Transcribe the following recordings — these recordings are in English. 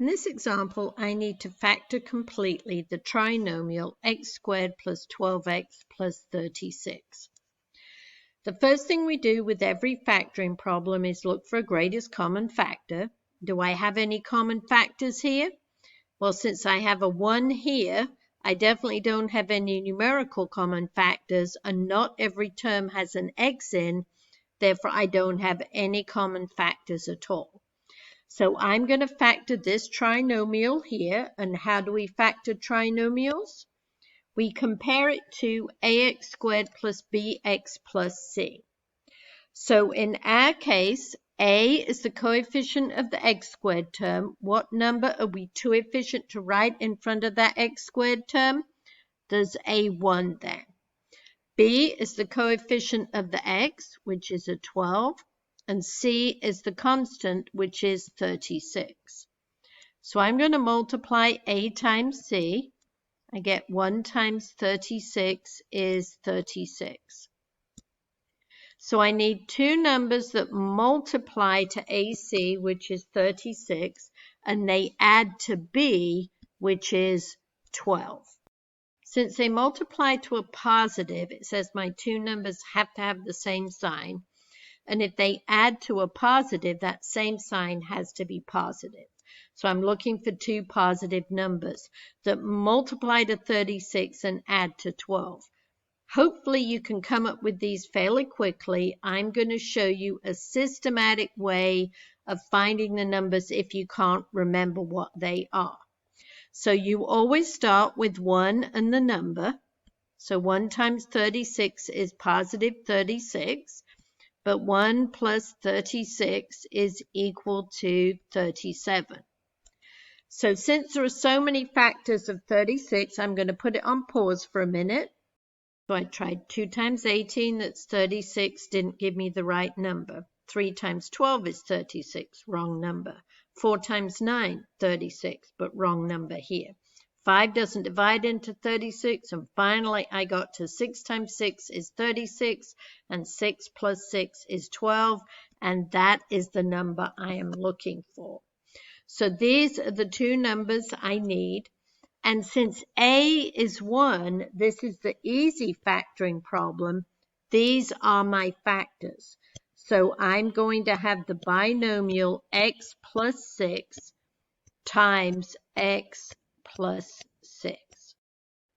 In this example, I need to factor completely the trinomial x squared plus 12x plus 36. The first thing we do with every factoring problem is look for a greatest common factor. Do I have any common factors here? Well, since I have a 1 here, I definitely don't have any numerical common factors, and not every term has an x in, therefore I don't have any common factors at all. So I'm going to factor this trinomial here. And how do we factor trinomials? We compare it to ax squared plus bx plus c. So in our case, a is the coefficient of the x squared term. What number are we too efficient to write in front of that x squared term? There's a 1 there. B is the coefficient of the x, which is a 12. And c is the constant, which is 36. So I'm going to multiply a times c. I get 1 times 36 is 36. So I need two numbers that multiply to AC, which is 36, and they add to B, which is 12. Since they multiply to a positive, it says my two numbers have to have the same sign. And if they add to a positive, that same sign has to be positive. So I'm looking for two positive numbers that multiply to 36 and add to 12. Hopefully you can come up with these fairly quickly. I'm going to show you a systematic way of finding the numbers if you can't remember what they are. So you always start with 1 and the number. So 1 times 36 is positive 36. But 1 plus 36 is equal to 37. So since there are so many factors of 36, I'm going to put it on pause for a minute. So I tried 2 times 18, that's 36, didn't give me the right number. 3 times 12 is 36, wrong number. 4 times 9, 36, but wrong number here. 5 doesn't divide into 36, and finally I got to 6 times 6 is 36, and 6 plus 6 is 12, and that is the number I am looking for. So these are the two numbers I need, and since A is 1, this is the easy factoring problem. These are my factors. So I'm going to have the binomial x plus 6 times x plus 6.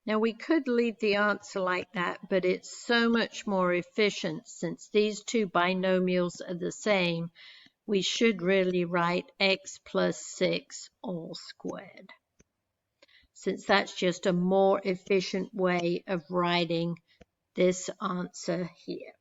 Now we could leave the answer like that, but it's so much more efficient since these two binomials are the same. We should really write x plus 6 all squared, since that's just a more efficient way of writing this answer here.